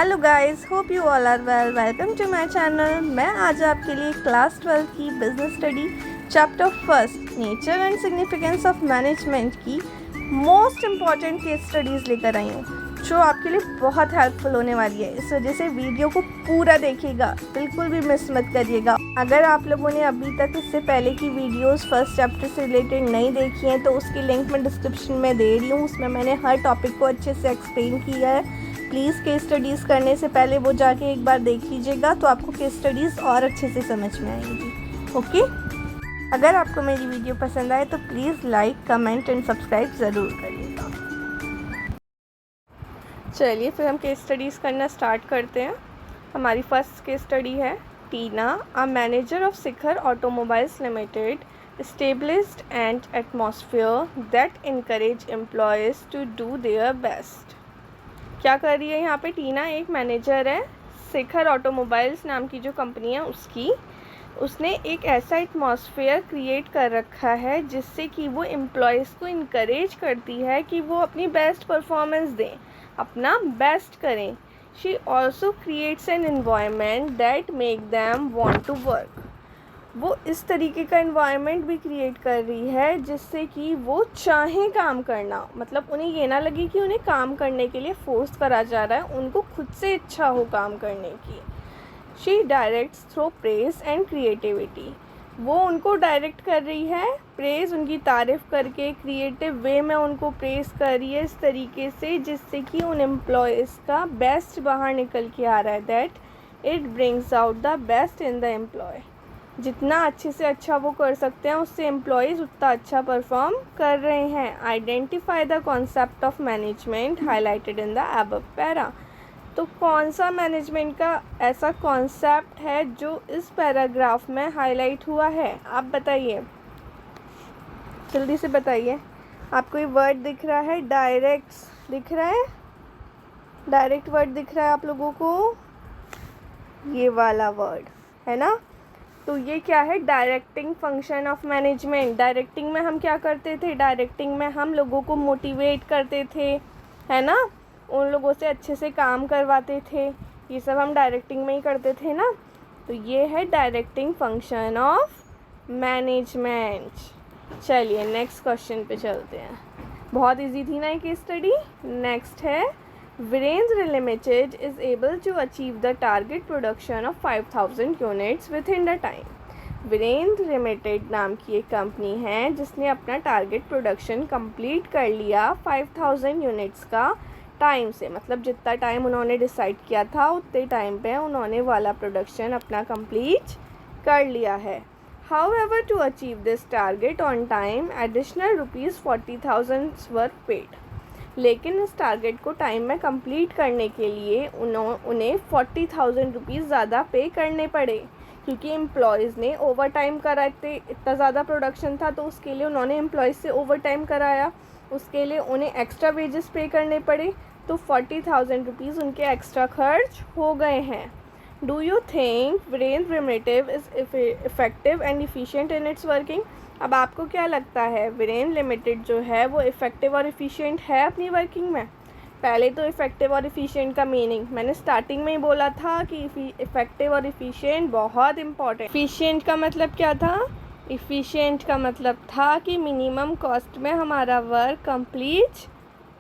Hello guys, hope you all are well. Welcome to my channel. मैं आज आपके लिए क्लास 12 की business study chapter first nature and significance of management की most important case studies लेकर आई हूँ, जो आपके लिए बहुत हेल्पफुल होने वाली है। इस वजह से वीडियो को पूरा देखिएगा, बिल्कुल भी मिस मत करिएगा। अगर आप लोगों ने अभी तक इससे पहले की वीडियोस फर्स्ट चैप्टर से रिलेटेड नहीं देखी हैं तो उसकी लिंक मैं डिस्क्रिप्शन में दे रही हूँ। उसमें मैंने हर टॉपिक को अच्छे से एक्सप्लेन किया है। प्लीज़ केस स्टडीज़ करने से पहले वो जाके एक बार देख लीजिएगा, तो आपको केस स्टडीज़ और अच्छे से समझ में आएंगी। ओके, अगर आपको मेरी वीडियो पसंद आए तो please like, comment and subscribe ज़रूर करिएगा। चलिए फिर हम केस स्टडीज़ करना स्टार्ट करते हैं। हमारी फर्स्ट केस स्टडी है Tina, a manager of Shikhar automobiles limited established an atmosphere that encourage employees to do their best। क्या कर रही है यहाँ पे टीना? एक मैनेजर है शिखर ऑटोमोबाइल्स नाम की जो कंपनी है उसकी। उसने एक ऐसा एटमॉस्फेयर क्रिएट कर रखा है जिससे कि वो एम्प्लॉयज़ को इनकरेज करती है कि वो अपनी बेस्ट परफॉर्मेंस दें, अपना बेस्ट करें। She also creates an environment that make them want to work. वो इस तरीके का एनवायरनमेंट भी क्रिएट कर रही है जिससे कि वो चाहें काम करना, मतलब उन्हें ये ना लगे कि उन्हें काम करने के लिए फोर्स करा जा रहा है, उनको खुद से इच्छा हो काम करने की। She directs through praise and creativity. वो उनको डायरेक्ट कर रही है, प्रेज उनकी तारीफ़ करके क्रिएटिव वे में उनको प्रेज कर रही है इस तरीके से जिससे कि उन एम्प्लॉयज़ का बेस्ट बाहर निकल के आ रहा है। That it brings out the best in the employ. जितना अच्छे से अच्छा वो कर सकते हैं उससे एम्प्लॉयज़ उतना अच्छा परफॉर्म कर रहे हैं। Identify the concept of management highlighted in the above para. तो कौन सा मैनेजमेंट का ऐसा कॉन्सेप्ट है जो इस पैराग्राफ में हाईलाइट हुआ है? आप बताइए, जल्दी से बताइए। आपको ये वर्ड दिख रहा है, डायरेक्ट्स दिख रहा है, डायरेक्ट वर्ड दिख रहा है आप लोगों को, ये वाला वर्ड है ना? तो ये क्या है? Directing function of management. Directing में हम क्या करते थे? डायरेक्टिंग में हम लोगों को मोटिवेट करते थे, है ना? उन लोगों से अच्छे से काम करवाते थे, ये सब हम डायरेक्टिंग में ही करते थे ना। तो ये है डायरेक्टिंग फंक्शन ऑफ मैनेजमेंट। चलिए नेक्स्ट क्वेश्चन पे चलते हैं। बहुत इजी थी ना ये केस स्टडी। नेक्स्ट है Virendra Limited is able to achieve the target production of 5,000 units within the time। Virendra limited नाम की एक कंपनी है जिसने अपना टारगेट प्रोडक्शन कंप्लीट कर लिया 5,000 यूनिट्स का टाइम से, मतलब जितना टाइम उन्होंने डिसाइड किया था उतने टाइम पे उन्होंने वाला प्रोडक्शन अपना कंप्लीट कर लिया है। However, to achieve this target on time, additional ₹40,000 were paid। लेकिन इस टारगेट को टाइम में कंप्लीट करने के लिए उन्हें 40,000 रुपीज़ ज़्यादा पे करने पड़े, क्योंकि एम्प्लॉयज़ ने ओवर टाइम कराते, इतना ज़्यादा प्रोडक्शन था तो उसके लिए उन्होंने एम्प्लॉयज़ से ओवर टाइम कराया, उसके लिए उन्हें एक्स्ट्रा वेजेस पे करने पड़े, तो 40,000 रुपीज़ उनके एक्स्ट्रा खर्च हो गए हैं। Do you think Virendra limited is effective and efficient in its working? अब आपको क्या लगता है, वीरेंद्र लिमिटेड जो है वो इफ़ेक्टिव और एफिशिएंट है अपनी वर्किंग में? पहले तो इफ़ेक्टिव और एफिशिएंट का मीनिंग मैंने स्टार्टिंग में ही बोला था कि इफ़ेक्टिव और एफिशिएंट बहुत इंपॉर्टेंट। एफिशिएंट का मतलब क्या था? एफिशिएंट का मतलब था कि मिनिमम कॉस्ट में हमारा वर्क कंप्लीट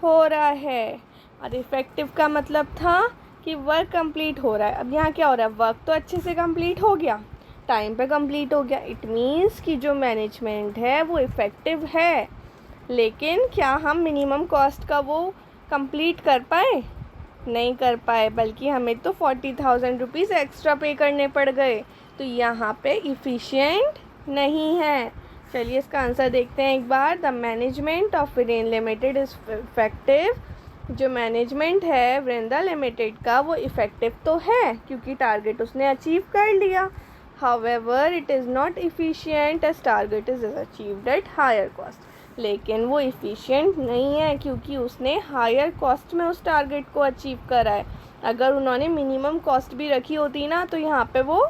हो रहा है, और इफ़ेक्टिव का मतलब था कि वर्क कंप्लीट हो रहा है। अब यहाँ क्या हो रहा है? वर्क तो अच्छे से कंप्लीट हो गया, टाइम पे कंप्लीट हो गया। इट मीन्स कि जो मैनेजमेंट है वो इफ़ेक्टिव है, लेकिन क्या हम मिनिमम कॉस्ट का वो कंप्लीट कर पाए? नहीं कर पाए, बल्कि हमें तो 40,000 रुपीज़ एक्स्ट्रा पे करने पड़ गए। तो यहाँ पे इफ़िशिएंट नहीं है। चलिए इसका आंसर देखते हैं एक बार। The management of Virendra limited is effective. जो मैनेजमेंट है वीरेंद्र लिमिटेड का वो इफ़ेक्टिव तो है क्योंकि टारगेट उसने अचीव कर लिया। However, it is not efficient as target is achieved at higher cost। लेकिन वो efficient नहीं है क्योंकि उसने हायर कॉस्ट में उस टारगेट को अचीव करा है। अगर उन्होंने मिनिमम कॉस्ट भी रखी होती ना तो यहाँ पे वो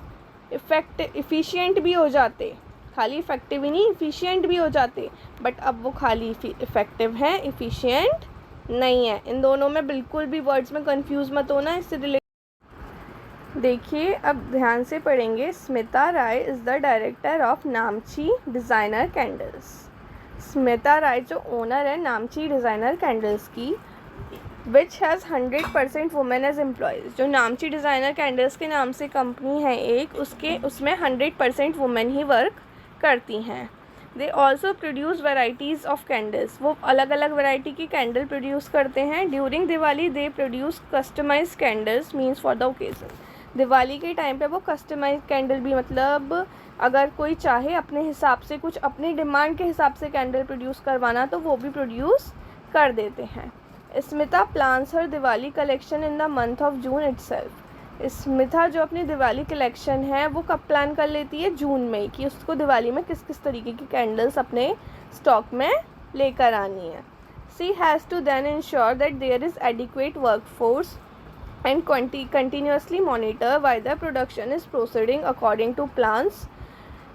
efficient भी हो जाते, खाली इफ़ेक्टिव ही नहीं efficient भी हो जाते। बट अब वो खाली इफ़ेक्टिव हैं, efficient नहीं है। इन दोनों में बिल्कुल भी वर्ड्स में कंफ्यूज मत होना, इससे देखिए अब ध्यान से पढ़ेंगे। Smita Rai is the director of Namchi designer candles. Smita Rai जो ओनर है नामची डिज़ाइनर कैंडल्स की, which has 100% women as employees. जो नामची डिज़ाइनर कैंडल्स के नाम से कंपनी है एक, उसमें 100% वुमेन ही वर्क करती हैं। They also produce varieties of candles. वो अलग अलग वेराइटी की कैंडल प्रोड्यूस करते हैं। During Diwali they produce customise candles means for the occasion. Diwali के टाइम पे वो कस्टमाइज कैंडल भी, मतलब अगर कोई चाहे अपने हिसाब से कुछ अपनी डिमांड के हिसाब से कैंडल प्रोड्यूस करवाना तो वो भी प्रोड्यूस कर देते हैं। Smita plans her Diwali collection in the month of June itself. Smita जो अपनी दिवाली कलेक्शन है वो कब प्लान कर लेती है? जून में, कि उसको दिवाली में किस किस तरीके की कैंडल्स अपने स्टॉक में लेकर आनी है। She has to then ensure that there is adequate work force and continuously monitor whether production is proceeding according to plans।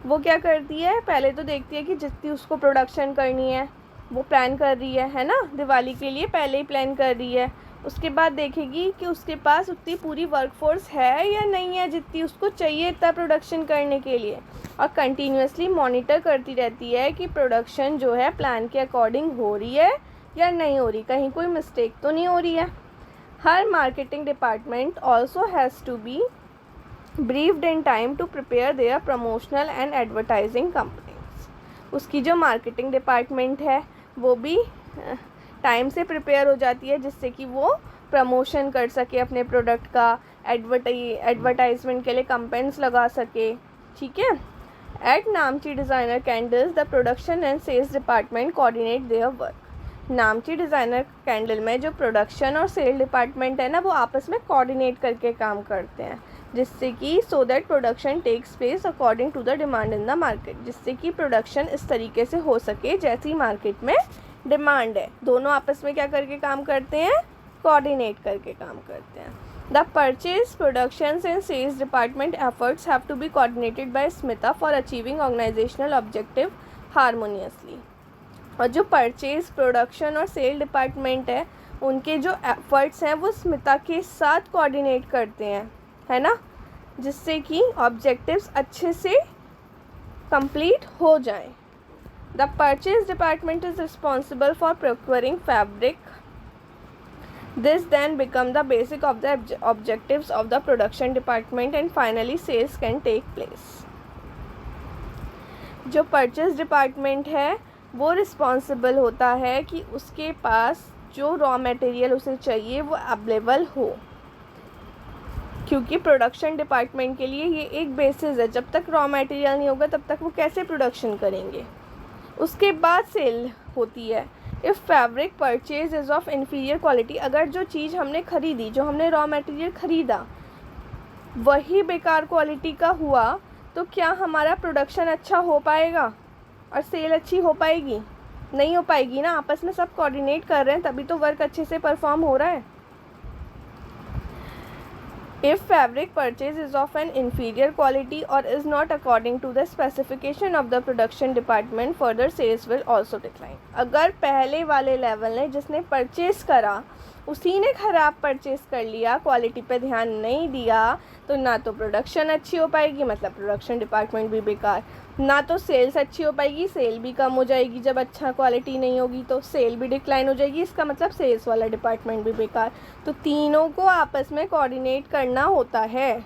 वो क्या करती है? पहले तो देखती है कि जितनी उसको प्रोडक्शन करनी है वो प्लान कर रही है ना, दिवाली के लिए पहले ही प्लान कर रही है। उसके बाद देखेगी कि उसके पास उतनी पूरी वर्कफोर्स है या नहीं है जितनी उसको चाहिए इतना प्रोडक्शन करने के लिए, और कंटिन्यूसली मॉनिटर करती रहती है कि प्रोडक्शन जो है प्लान के अकॉर्डिंग हो रही है या नहीं हो रही, कहीं कोई मिस्टेक तो नहीं हो रही है। Her marketing department also has to be briefed in time to prepare their promotional and advertising campaigns। उसकी जो मार्केटिंग डिपार्टमेंट है वो भी टाइम से प्रिपेयर हो जाती है जिससे कि वो प्रमोशन कर सके अपने प्रोडक्ट का, एडवर्टाइजमेंट के लिए कैंपेन्स लगा सके। ठीक है। At Namchi designer candles the production and sales department coordinate their work. Namchi designer candle में जो प्रोडक्शन और सेल डिपार्टमेंट है ना वो आपस में कोऑर्डिनेट करके काम करते हैं, जिससे कि so that production takes place according to the demand in the market. जिससे कि प्रोडक्शन इस तरीके से हो सके जैसी मार्केट में डिमांड है। दोनों आपस में क्या करके काम करते हैं? कोऑर्डिनेट करके काम करते हैं। The purchase, production and sales department efforts have to be coordinated by Smita for achieving organisational objective harmoniously. और जो परचेज़, प्रोडक्शन और सेल डिपार्टमेंट है उनके जो एफर्ट्स हैं वो स्मिता के साथ कोऑर्डिनेट करते हैं, है ना, जिससे कि ऑब्जेक्टिव्स अच्छे से कंप्लीट हो जाएं। The purchase department is responsible for procuring fabric. This then become the basic of the objectives of the production department and finally sales can take place। जो परचेज डिपार्टमेंट है वो रिस्पॉन्सिबल होता है कि उसके पास जो रॉ मटेरियल उसे चाहिए वो अवेलेबल हो, क्योंकि प्रोडक्शन डिपार्टमेंट के लिए ये एक बेसिस है। जब तक रॉ मटेरियल नहीं होगा तब तक वो कैसे प्रोडक्शन करेंगे। उसके बाद सेल होती है। If fabric purchase is of inferior quality, अगर जो चीज़ हमने ख़रीदी, जो हमने रॉ मटेरियल ख़रीदा वही बेकार क्वालिटी का हुआ तो क्या हमारा प्रोडक्शन अच्छा हो पाएगा और सेल अच्छी हो पाएगी? नहीं हो पाएगी ना। आपस में सब कोऑर्डिनेट कर रहे हैं तभी तो वर्क अच्छे से परफॉर्म हो रहा है। If fabric purchase is of an inferior quality or is not according to the specification of the production department, further sales will also decline। अगर पहले वाले लेवल ने जिसने परचेस करा उसी ने ख़राब परचेस कर लिया, क्वालिटी पे ध्यान नहीं दिया, तो ना तो प्रोडक्शन अच्छी हो पाएगी, मतलब प्रोडक्शन डिपार्टमेंट भी बेकार, ना तो सेल्स अच्छी हो पाएगी, सेल भी कम हो जाएगी। जब अच्छा क्वालिटी नहीं होगी तो सेल भी डिक्लाइन हो जाएगी, इसका मतलब सेल्स वाला डिपार्टमेंट भी बेकार। तो तीनों को आपस में कोऑर्डिनेट करना होता है।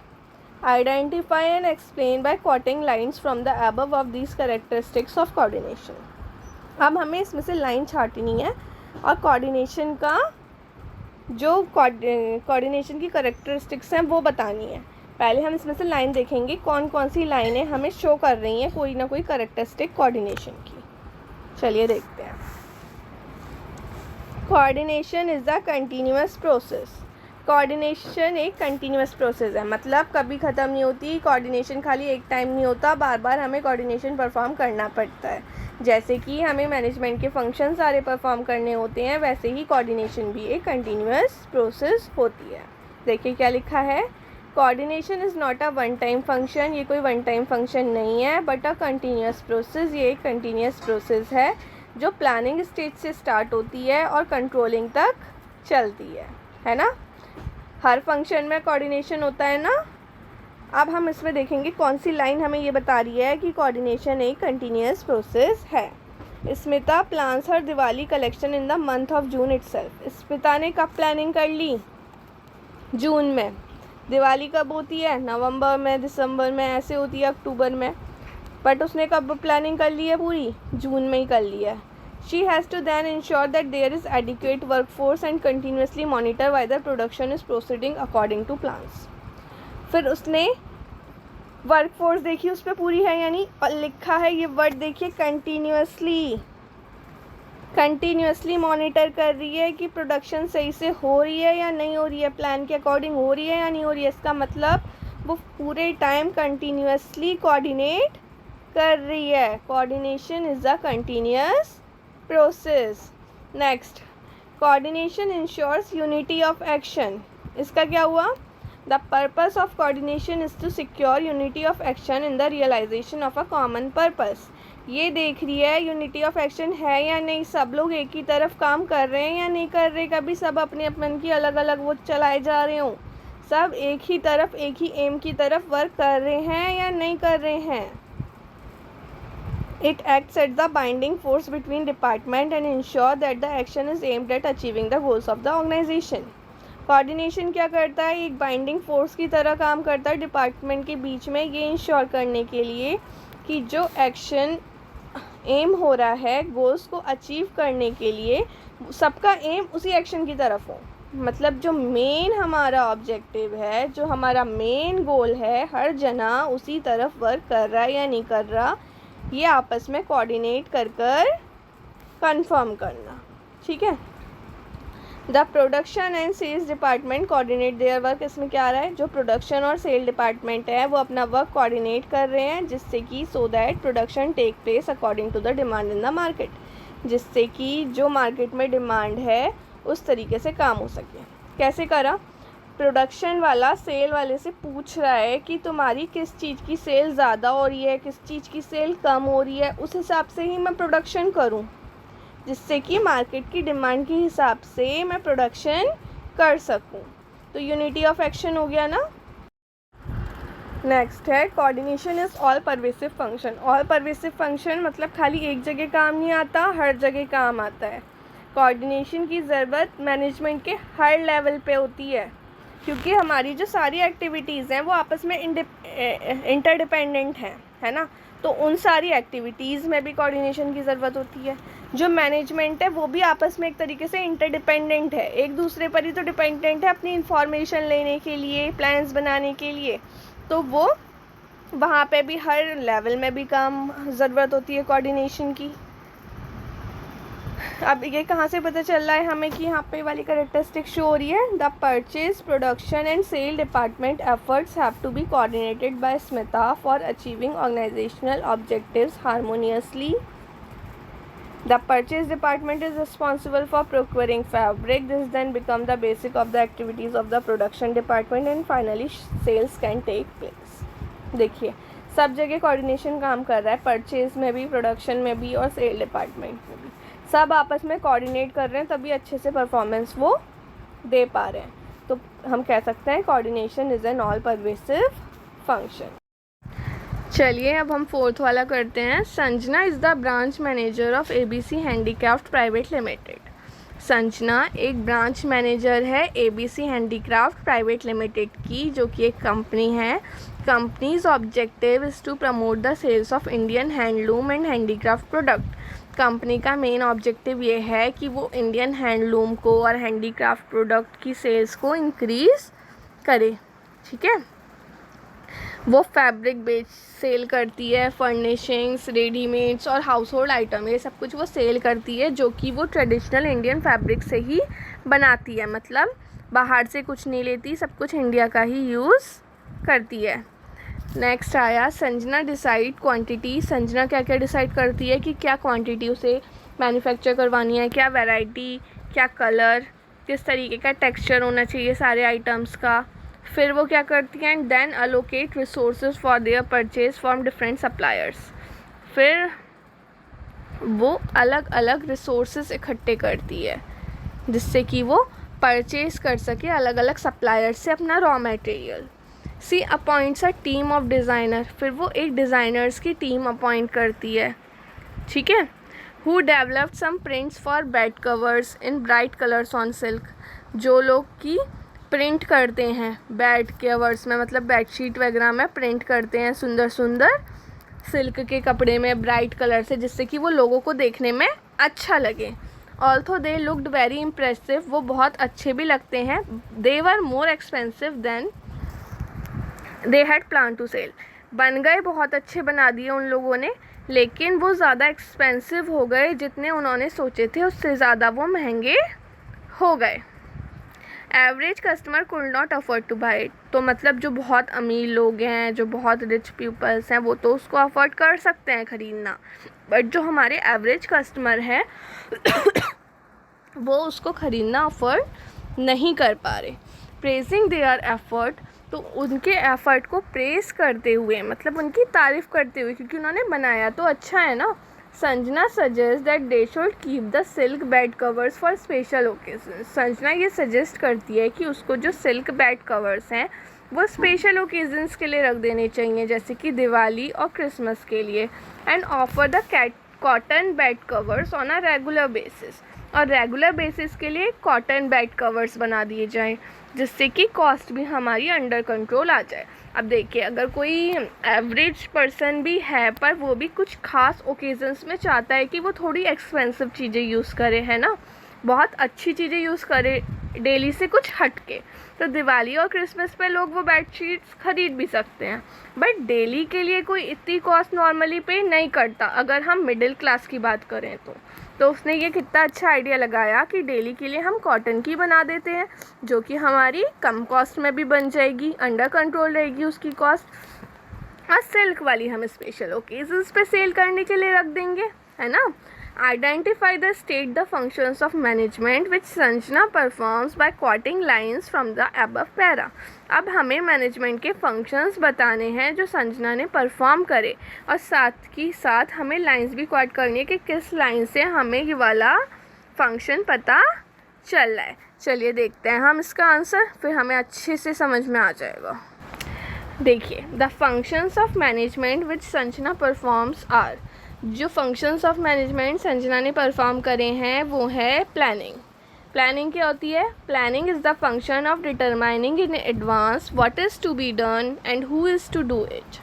Identify and explain by quoting lines from the above of these characteristics of coordination. अब हमें इसमें से लाइन छाटनी है और कोऑर्डिनेशन का जो कोऑर्डिनेशन की कैरेक्टरिस्टिक्स हैं वो बतानी है। पहले हम इसमें से लाइन देखेंगे कौन कौन सी लाइनें हमें शो कर रही हैं कोई ना कोई कैरेक्टरिस्टिक कोऑर्डिनेशन की। चलिए देखते हैं। Coordination is the continuous process. Coordination एक कंटिन्यूअस प्रोसेस है, मतलब कभी ख़त्म नहीं होती। कोऑर्डिनेशन खाली एक टाइम नहीं होता, बार बार हमें कोऑर्डिनेशन परफॉर्म करना पड़ता है। जैसे कि हमें मैनेजमेंट के फंक्शन सारे परफॉर्म करने होते हैं, वैसे ही कोऑर्डिनेशन भी एक कंटिन्यूअस प्रोसेस होती है। देखिए क्या लिखा है, coordination is not a one time function. ये कोई वन टाइम फंक्शन नहीं है, बट अ कंटिन्यूअस प्रोसेस। ये एक कंटिन्यूअस प्रोसेस है जो प्लानिंग स्टेज से स्टार्ट होती है और कंट्रोलिंग तक चलती है ना। हर फंक्शन में कोऑर्डिनेशन होता है ना, अब हम इसमें देखेंगे कौन सी लाइन हमें ये बता रही है कि कोऑर्डिनेशन एक कंटिन्यूस प्रोसेस है। Smita plans her Diwali collection in the month of June itself. Smita ने कब प्लानिंग कर ली? जून में। दिवाली कब होती है? नवंबर में, दिसंबर में, ऐसे होती है अक्टूबर में, बट उसने कब प्लानिंग कर ली है पूरी? जून में ही कर ली है। She has to then ensure that there is adequate workforce and continuously monitor whether production is proceeding according to plans. फिर उसने वर्कफोर्स देखी, उस पर पूरी है यानी, और लिखा है ये वर्ड देखिए कंटिन्यूसली मॉनिटर कर रही है कि प्रोडक्शन सही से हो रही है या नहीं हो रही है, प्लान के अकॉर्डिंग हो रही है या नहीं हो रही है। इसका मतलब वो पूरे टाइम कंटिन्यूसली कोऑर्डिनेट कर रही है। Coordination is a continuous process. Next, coordination ensures unity of action. इसका क्या हुआ? The purpose of coordination is to secure unity of action in the realisation of a common purpose. ये देख रही है यूनिटी ऑफ एक्शन है या नहीं, सब लोग एक ही तरफ काम कर रहे हैं या नहीं कर रहे, कभी सब अपने अपन की अलग अलग वो चलाए जा रहे हों, सब एक ही तरफ, एक ही एम की तरफ वर्क कर रहे हैं या नहीं कर रहे हैं। It acts as the binding force between department and ensure that the action is aimed at achieving the goals of the organization. Coordination क्या करता है? एक बाइंडिंग फोर्स की तरह काम करता है डिपार्टमेंट के बीच में, ये इंश्योर करने के लिए कि जो एक्शन एम हो रहा है गोल्स को अचीव करने के लिए, सबका एम उसी एक्शन की तरफ हो। मतलब जो मेन हमारा ऑब्जेक्टिव है, जो हमारा मेन गोल है, हर जना उसी तरफ वर्क कर रहा है या नहीं कर रहा, ये आपस में कोऑर्डिनेट कर कंफर्म करना। ठीक है। The production and sales department coordinate their work. इसमें क्या आ रहा है? जो प्रोडक्शन और सेल डिपार्टमेंट है वो अपना वर्क कोऑर्डिनेट कर रहे हैं, जिससे कि so that production take place according to the demand in the market, जिससे कि जो मार्केट में डिमांड है उस तरीके से काम हो सके। कैसे करा? प्रोडक्शन वाला सेल वाले से पूछ रहा है कि तुम्हारी किस चीज़ की सेल ज़्यादा हो रही है, किस चीज़ की सेल कम हो रही है, उस हिसाब से ही मैं प्रोडक्शन करूं, जिससे कि मार्केट की डिमांड के हिसाब से मैं प्रोडक्शन कर सकूं। तो यूनिटी ऑफ एक्शन हो गया ना। नेक्स्ट है coordination is all pervasive function. All pervasive function मतलब खाली एक जगह काम नहीं आता, हर जगह काम आता है। कोऑर्डिनेशन की ज़रूरत मैनेजमेंट के हर लेवल पे होती है, क्योंकि हमारी जो सारी एक्टिविटीज़ हैं वो आपस में इंटरडिपेंडेंट हैं, है ना। तो उन सारी एक्टिविटीज़ में भी कोऑर्डिनेशन की ज़रूरत होती है। जो मैनेजमेंट है वो भी आपस में एक तरीके से इंटरडिपेंडेंट है, एक दूसरे पर ही तो डिपेंडेंट है अपनी इंफॉर्मेशन लेने के लिए, प्लान्स बनाने के लिए। तो वो वहाँ पे भी हर लेवल में भी काम ज़रूरत होती है कोऑर्डिनेशन की। अब ये कहाँ से पता चल रहा है हमें कि यहाँ पे वाली कैरेक्टरिस्टिक शो हो रही है? The purchase, production and sale department efforts have to be coordinated by Smita for achieving organisational objectives harmoniously. The purchase department is responsible for procuring fabric, this then become the basic of the activities of the production department and finally sales can take place. देखिए सब जगह coordination काम कर रहा है, purchase में भी, production में भी और सेल डिपार्टमेंट में भी, सब आपस में कोऑर्डिनेट कर रहे हैं, तभी अच्छे से परफॉर्मेंस वो दे पा रहे हैं। तो हम कह सकते हैं coordination is an all pervasive function. चलिए अब हम फोर्थ वाला करते हैं। Sanjana is the branch manager of ABC handicraft private limited. Sanjana एक ब्रांच मैनेजर है ABC हैंडीक्राफ्ट प्राइवेट लिमिटेड की, जो कि एक कंपनी है। Company's objective is to promote the sales of Indian handloom and handicraft product. Company का मेन ऑब्जेक्टिव ये है कि वो इंडियन हैंडलूम को और हैंडीक्राफ्ट प्रोडक्ट की सेल्स को इंक्रीज़ करे। ठीक है। वो फैब्रिक सेल करती है, फर्निशिंग्स, रेडीमेड्स और हाउस होल्ड आइटम, ये सब कुछ वो सेल करती है, जो कि वो ट्रेडिशनल इंडियन फैब्रिक से ही बनाती है। मतलब बाहर से कुछ नहीं लेती, सब कुछ इंडिया का ही यूज़ करती है। नेक्स्ट आया संजना डिसाइड क्वांटिटी। संजना क्या क्या डिसाइड करती है कि क्या क्वांटिटी उसे मैन्युफैक्चर करवानी है, क्या वैरायटी, क्या कलर, किस तरीके का टेक्सचर होना चाहिए सारे आइटम्स का। फिर वो क्या करती हैं? Then allocate resources for their purchase from different suppliers. फिर वो अलग अलग रिसोर्सेज इकट्ठे करती है, जिससे कि वो परचेज़ कर सके अलग अलग सप्लायर से अपना raw material. She appoints a team of designer, फिर वो एक डिज़ाइनर्स की टीम अपॉइंट करती है, ठीक है। Who developed some prints for bed covers in bright colours on silk, जो लोग की प्रिंट करते हैं बेड कवर्स में, मतलब बेडशीट वगैरह में प्रिंट करते हैं सुंदर सुंदर सिल्क के कपड़े में ब्राइट कलर से, जिससे कि वो लोगों को देखने में अच्छा लगे। Although they looked very impressive, वो बहुत अच्छे भी लगते हैं। They were more expensive than they had plan to sell, बन गए बहुत अच्छे, बना दिए उन लोगों ने, लेकिन वो ज़्यादा एक्सपेंसिव हो गए, जितने उन्होंने सोचे थे उससे ज़्यादा वो महंगे हो गए। Average customer could not afford two by it, तो मतलब जो बहुत अमीर लोग हैं, जो बहुत रिच पीपल्स हैं, वो तो उसको अफोर्ड कर सकते हैं ख़रीदना, बट जो हमारे एवरेज कस्टमर हैं वो उसको ख़रीदना अफोर्ड नहीं कर पा रहे। प्रेजिंग देयर एफर्ट, तो उनके एफ़र्ट को प्रेस करते हुए, मतलब उनकी तारीफ़ करते हुए, क्योंकि उन्होंने बनाया तो अच्छा है ना। Sanjana suggest that they should keep the silk bed covers for special occasion, Sanjana ये सजेस्ट करती है कि उसको जो सिल्क बेड कवर्स हैं वो स्पेशल ओकेजन्स के लिए रख देने चाहिए, जैसे कि दिवाली और क्रिसमस के लिए। And offer the cotton bed covers on a regular basis, और रेगुलर बेसिस के लिए कॉटन बेड कवर्स बना दिए जाएं, जिससे कि कॉस्ट भी हमारी अंडर कंट्रोल आ जाए। अब देखिए, अगर कोई एवरेज पर्सन भी है पर वो भी कुछ खास ओकेजन्स में चाहता है कि वो थोड़ी एक्सपेंसिव चीज़ें यूज़ करे, है ना, बहुत अच्छी चीज़ें यूज़ करे डेली से कुछ हट के, तो दिवाली और क्रिसमस पे लोग वो बेडशीट्स ख़रीद भी सकते हैं। बट डेली के लिए कोई इतनी कॉस्ट नॉर्मली पे नहीं करता, अगर हम मिडिल क्लास की बात करें तो उसने ये कितना अच्छा आइडिया लगाया कि डेली के लिए हम कॉटन की बना देते हैं, जो कि हमारी कम कॉस्ट में भी बन जाएगी, अंडर कंट्रोल रहेगी उसकी कॉस्ट, और सिल्क वाली हम स्पेशल ओकेजन्स पे सेल करने के लिए रख देंगे, है ना। Identify the state the functions of management which Sanjana performs by quoting lines from the above para. अब हमें मैनेजमेंट के फंक्शंस बताने हैं जो संजना ने परफॉर्म करे, और साथ ही साथ हमें लाइन्स भी क्वाट करनी है कि किस लाइन से हमें ये वाला फंक्शन पता चल रहा है। चलिए देखते हैं हम इसका आंसर, फिर हमें अच्छे से समझ में आ जाएगा। देखिए, the functions of management which Sanjana performs are, जो फंक्शंस ऑफ मैनेजमेंट संजना ने परफॉर्म करे हैं वो है प्लानिंग। प्लानिंग क्या होती है? Planning is the function of determining in advance what is to be done and who is to do it.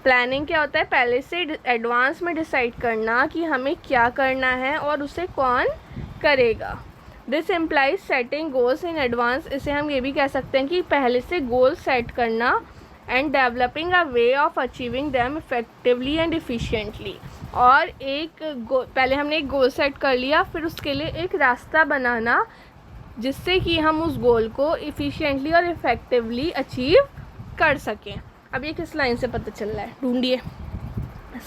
Planning क्या होता है? पहले से एडवांस में डिसाइड करना कि हमें क्या करना है और उसे कौन करेगा। This implies setting goals in advance, इसे हम ये भी कह सकते हैं कि पहले से गोल सेट करना, and developing a way of achieving them effectively and efficiently. और पहले हमने एक गोल सेट कर लिया, फिर उसके लिए एक रास्ता बनाना जिससे कि हम उस गोल को इफ़िशिएंटली और इफ़ेक्टिवली अचीव कर सकें। अब ये किस लाइन से पता चल रहा है, ढूंढिए।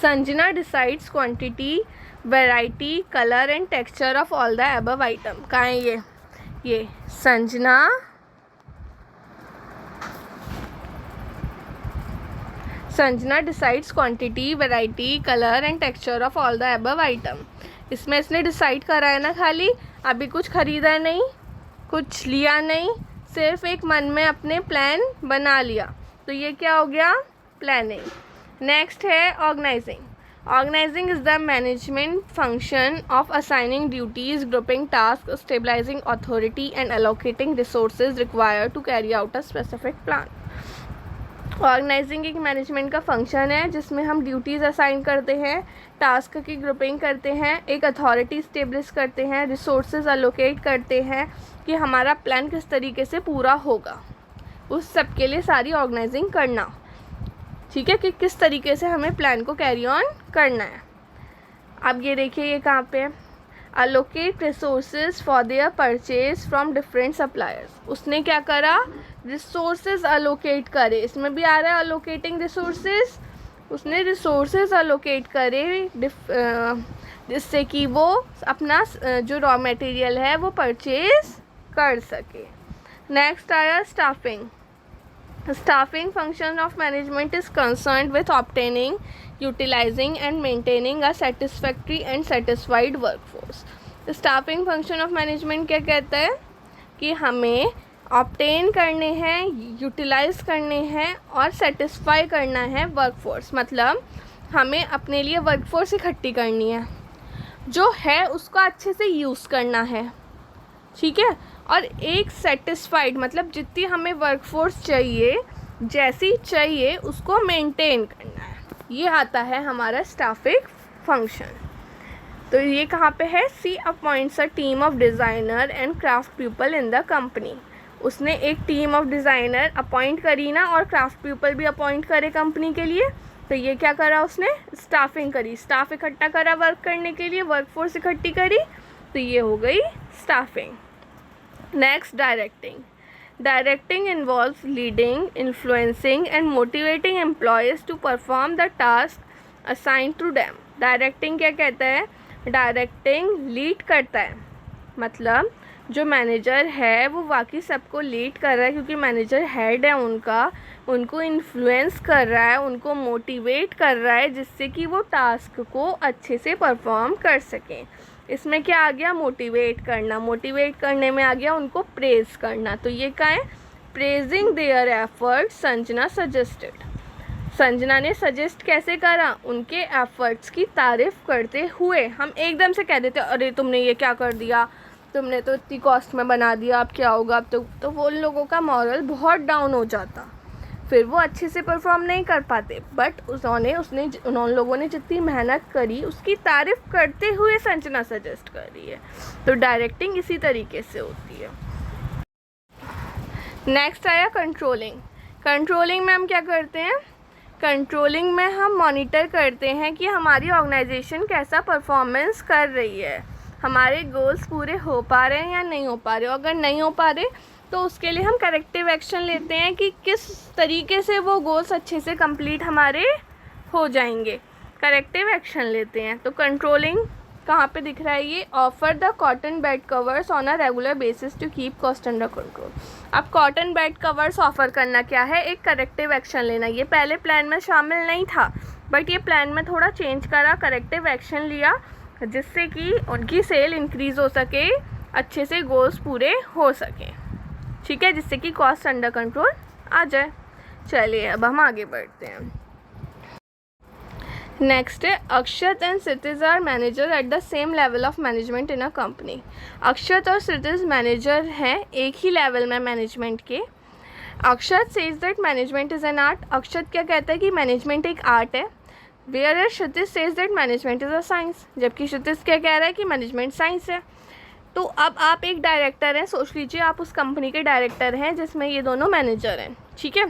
Sanjana decides quantity, variety, colour and texture of all the above item. कहाँ है ये Sanjana decides quantity, variety, colour and texture of all the above item. इसमें इसने डिसाइड करा है ना, खाली अभी कुछ ख़रीदा नहीं, कुछ लिया नहीं, सिर्फ एक मन में अपने प्लान बना लिया, तो ये क्या हो गया? प्लानिंग। नेक्स्ट है organising. Organising is the management function of assigning duties, grouping task, stabilising authority and allocating resources required to carry out a specific plan. Organising एक मैनेजमेंट का फंक्शन है जिसमें हम ड्यूटीज़ असाइन करते हैं, टास्क की grouping करते हैं, एक अथॉरिटी स्टेब्लिश करते हैं, रिसोर्सेज अलोकेट करते हैं कि हमारा प्लान किस तरीके से पूरा होगा, उस सब के लिए सारी ऑर्गेनाइजिंग करना, ठीक है, कि किस तरीके से हमें प्लान को कैरी ऑन करना है। अब ये देखिए, ये कहाँ पे है? Allocate resources for their purchase from different suppliers. उसने क्या करा? रिसोर्सेज अलोकेट करे, इसमें भी आ रहा है अलोकेटिंग रिसोर्सेज। उसने रिसोर्सेज अलोकेट करे जिससे कि वो अपना जो रॉ मटेरियल है वो परचेज कर सके। नेक्स्ट आया staffing. Staffing function of management is concerned with obtaining, utilizing and maintaining a satisfactory and satisfied workforce. Staffing function of management क्या कहता है? कि हमें ऑब्टेन करने हैं, यूटिलाइज करने हैं और सेटिस्फाई करना है वर्कफोर्स। मतलब हमें अपने लिए वर्कफोर्स इकट्ठी करनी है, जो है उसको अच्छे से यूज़ करना है, ठीक है। और एक सेटिस्फाइड मतलब जितनी हमें वर्कफोर्स चाहिए, जैसी चाहिए, उसको मेंटेन करना है। ये आता है हमारा स्टाफिंग फंक्शन। तो ये कहाँ पे है? She appoints a team of designer and craft people in the company. उसने एक टीम ऑफ डिज़ाइनर अपॉइंट करी ना, और क्राफ्ट पीपल भी अपॉइंट करे कंपनी के लिए। तो ये क्या करा उसने? स्टाफिंग करी, स्टाफ इकट्ठा करा वर्क करने के लिए, वर्कफोर्स इकट्ठी करी, तो ये हो गई staffing. Next, directing. Directing involves leading, influencing and motivating employees to perform the task assign to them. Directing क्या कहता है? डायरेक्टिंग लीड करता है, मतलब जो मैनेजर है वो बाकी सबको लीड कर रहा है, क्योंकि मैनेजर हेड है उनका, उनको इन्फ्लुएंस कर रहा है, उनको मोटिवेट कर रहा है, जिससे कि वो टास्क को अच्छे से परफॉर्म कर सकें। इसमें क्या आ गया? मोटिवेट करना। मोटिवेट करने में आ गया उनको प्रेज करना। तो ये क्या है? Praising their effort, Sanjana suggested. Sanjana ने सजेस्ट कैसे करा? उनके एफर्ट्स की तारीफ़ करते हुए। हम एकदम से कह देते अरे तुमने ये क्या कर दिया, तुमने तो इतनी कॉस्ट में बना दिया, अब क्या होगा, अब तो वो लोगों का मॉरल बहुत डाउन हो जाता, फिर वो अच्छे से परफॉर्म नहीं कर पाते। बट उन लोगों ने जितनी मेहनत करी उसकी तारीफ़ करते हुए संजना सजेस्ट कर रही है। तो डायरेक्टिंग इसी तरीके से होती है। नेक्स्ट आया कंट्रोलिंग। कंट्रोलिंग में हम क्या करते हैं? कंट्रोलिंग में हम मॉनिटर करते हैं कि हमारी ऑर्गेनाइजेशन कैसा परफॉर्मेंस कर रही है, हमारे गोल्स पूरे हो पा रहे हैं या नहीं हो पा रहे। अगर नहीं हो पा रहे तो उसके लिए हम करेक्टिव एक्शन लेते हैं कि किस तरीके से वो गोल्स अच्छे से कंप्लीट हमारे हो जाएंगे, करेक्टिव एक्शन लेते हैं। तो कंट्रोलिंग कहाँ पे दिख रहा है? ये offer the cotton bed covers on a regular basis to keep cost under control. अब कॉटन बेड कवर्स ऑफ़र करना क्या है? एक करेक्टिव एक्शन लेना। ये पहले प्लान में शामिल नहीं था, बट ये प्लान में थोड़ा चेंज करा, करेक्टिव एक्शन लिया, जिससे कि उनकी सेल इंक्रीज़ हो सके, अच्छे से गोल्स पूरे हो सकें, ठीक है, जिससे कि कॉस्ट अंडर कंट्रोल आ जाए। चलिए अब हम आगे बढ़ते हैं। नेक्स्ट है Akshat and Kshitij are manager at the same level of management in a company. Akshat और क्षितिज मैनेजर हैं एक ही लेवल में मैनेजमेंट के। Akshat says that management is an art. Akshat क्या कहता है कि मैनेजमेंट एक आर्ट है। Whereas Kshitij says that management is a science. जबकि क्षितिज क्या कह रहा है कि मैनेजमेंट साइंस है। तो अब आप एक डायरेक्टर हैं, सोच लीजिए आप उस कंपनी के डायरेक्टर हैं जिसमें ये दोनों मैनेजर हैं, ठीक है।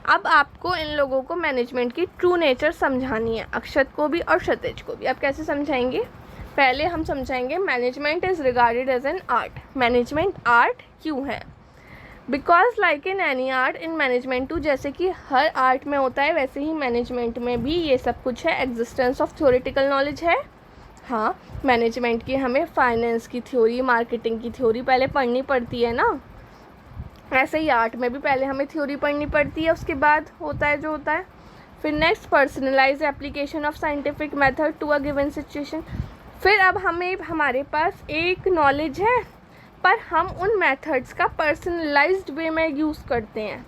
अब आपको इन लोगों को मैनेजमेंट की ट्रू नेचर समझानी है, अक्षत को भी और क्षितिज को भी। आप कैसे समझाएंगे? पहले हम समझाएंगे management is regarded as an art. Management art क्यों है? Because like in any art in management too, जैसे कि हर आर्ट में होता है वैसे ही मैनेजमेंट में भी ये सब कुछ है। एग्जिस्टेंस ऑफ थ्योरेटिकल नॉलेज है। हाँ, मैनेजमेंट की हमें फाइनेंस की थ्योरी, मार्केटिंग की थ्योरी पहले पढ़नी पड़ती है ना, ऐसे ही आर्ट में भी पहले हमें थ्योरी पढ़नी पड़ती है, उसके बाद होता है जो होता है। फिर next, personalise application of scientific method to a given situation. फिर अब हमारे पास एक नॉलेज है, पर हम उन मेथड्स का पर्सनलाइज्ड वे में यूज़ करते हैं।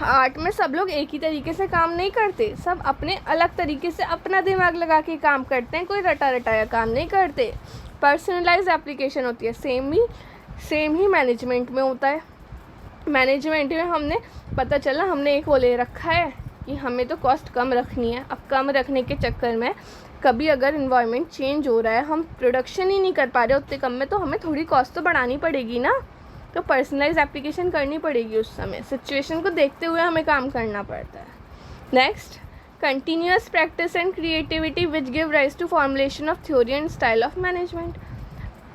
आर्ट में सब लोग एक ही तरीके से काम नहीं करते, सब अपने अलग तरीके से अपना दिमाग लगा के काम करते हैं, कोई रटा रटाया काम नहीं करते। पर्सनलाइज एप्लीकेशन होती है, सेम ही मैनेजमेंट में होता है। मैनेजमेंट में हमने पता चला हमने एक वो ले रखा है कि हमें तो कॉस्ट कम रखनी है। अब कम रखने के चक्कर में कभी अगर इन्वायरमेंट चेंज हो रहा है, हम प्रोडक्शन ही नहीं कर पा रहे उतने कम में, तो हमें थोड़ी कॉस्ट तो बढ़ानी पड़ेगी ना। तो पर्सनलाइज एप्लीकेशन करनी पड़ेगी, उस समय सिचुएशन को देखते हुए हमें काम करना पड़ता है। Next, continuous practice and creativity which give rise to formulation of theory and style of management.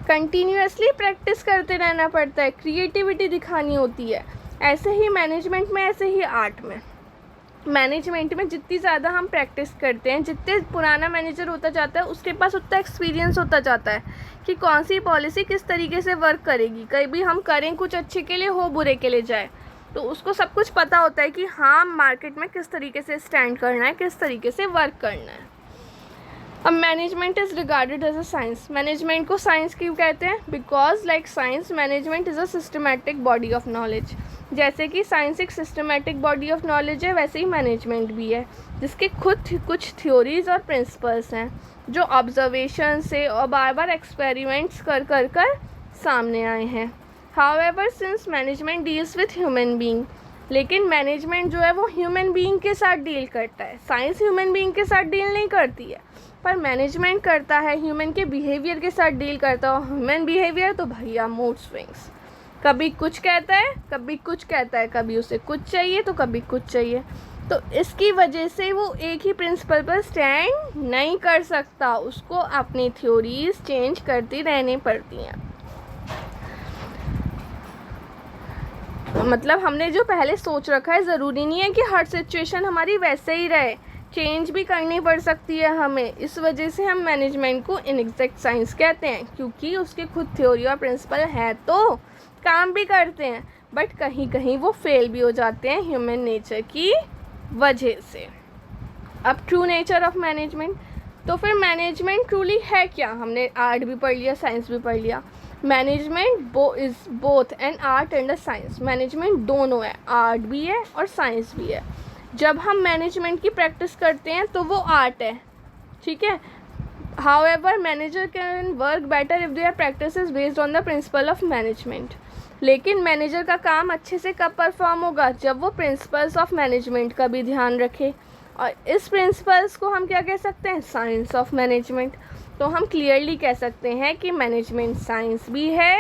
Continuously practice करते रहना पड़ता है, क्रिएटिविटी दिखानी होती है। ऐसे ही मैनेजमेंट में, ऐसे ही आर्ट में। मैनेजमेंट में जितनी ज़्यादा हम प्रैक्टिस करते हैं, जितने पुराना मैनेजर होता जाता है उसके पास उतना एक्सपीरियंस होता जाता है कि कौन सी पॉलिसी किस तरीके से वर्क करेगी। कभी हम करें कुछ अच्छे के लिए, हो बुरे के लिए जाए, तो उसको सब कुछ पता होता है कि हाँ मार्केट में किस तरीके से स्टैंड करना है, किस तरीके से वर्क करना है। अब management is regarded as a science. Management को साइंस क्यों कहते हैं? Because like science, management is a systematic body of knowledge. जैसे कि साइंस एक सिस्टमैटिक बॉडी ऑफ नॉलेज है, वैसे ही मैनेजमेंट भी है, जिसके खुद कुछ थ्योरीज और प्रिंसिपल्स हैं जो ऑब्जर्वेशन से और बार बार एक्सपेरिमेंट्स कर सामने आए हैं। However since management deals with human being, लेकिन मैनेजमेंट जो है वो ह्यूमन बीइंग के साथ डील करता है। साइंस ह्यूमन बीइंग के साथ डील नहीं करती है, पर मैनेजमेंट करता है, ह्यूमन के बिहेवियर के साथ डील करता है। ह्यूमन बिहेवियर तो भैया मूड स्विंग्स, कभी कुछ कहता है, कभी कुछ कहता है, कभी उसे कुछ चाहिए तो कभी कुछ चाहिए। तो इसकी वजह से वो एक ही प्रिंसिपल पर स्टैंड नहीं कर सकता, उसको अपनी थ्योरीज चेंज करती रहनी पड़ती हैं। मतलब हमने जो पहले सोच रखा है, ज़रूरी नहीं है कि हर सिचुएशन हमारी वैसे ही रहे, चेंज भी करनी पड़ सकती है हमें। इस वजह से हम मैनेजमेंट को इनएग्जैक्ट साइंस कहते हैं, क्योंकि उसके खुद थ्योरी और प्रिंसिपल है तो काम भी करते हैं, बट कहीं कहीं वो फेल भी हो जाते हैं ह्यूमन नेचर की वजह से। अब ट्रू नेचर ऑफ मैनेजमेंट, तो फिर मैनेजमेंट ट्रूली है क्या? हमने आर्ट भी पढ़ लिया, साइंस भी पढ़ लिया। Management is both N art and a science. Management दोनों है, आर्ट भी है और साइंस भी है। जब हम मैनेजमेंट की प्रैक्टिस करते हैं तो वो आर्ट है, ठीक है। However manager can work better if their practice is based on the principle of management. लेकिन मैनेजर का काम अच्छे से कब परफॉर्म होगा? जब वो प्रिंसिपल्स ऑफ मैनेजमेंट का भी ध्यान रखे। और इस प्रिंसिपल्स को हम क्या कह सकते हैं? Science of management. तो हम क्लियरली कह सकते हैं कि मैनेजमेंट साइंस भी है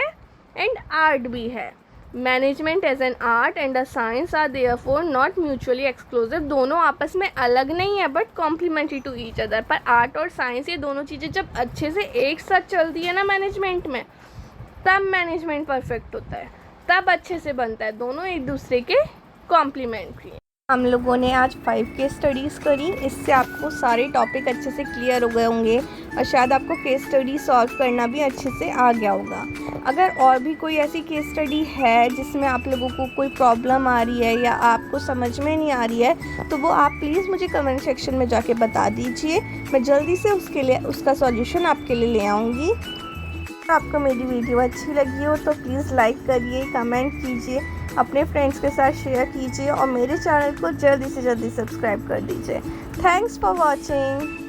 एंड आर्ट भी है। Management as an art and a science are therefore not mutually exclusive. दोनों आपस में अलग नहीं है, but complementary to each other. पर आर्ट और साइंस, ये दोनों चीज़ें जब अच्छे से एक साथ चलती है ना मैनेजमेंट में, तब मैनेजमेंट परफेक्ट होता है, तब अच्छे से बनता है। दोनों एक दूसरे के कॉम्प्लीमेंट्री। हम लोगों ने आज 5 केस स्टडीज़ करी। इससे आपको सारे टॉपिक अच्छे से क्लियर हो गए होंगे और शायद आपको केस स्टडी सॉल्व करना भी अच्छे से आ गया होगा। अगर और भी कोई ऐसी केस स्टडी है जिसमें आप लोगों को कोई प्रॉब्लम आ रही है या आपको समझ में नहीं आ रही है, तो वो आप प्लीज़ मुझे कमेंट सेक्शन में जाके बता दीजिए। मैं जल्दी से उसका सॉल्यूशन आपके लिए ले आऊँगी। आपको मेरी वीडियो अच्छी लगी हो तो प्लीज़ लाइक करिए, कमेंट कीजिए, अपने फ्रेंड्स के साथ शेयर कीजिए और मेरे चैनल को जल्दी से जल्दी सब्सक्राइब कर दीजिए। Thanks for watching.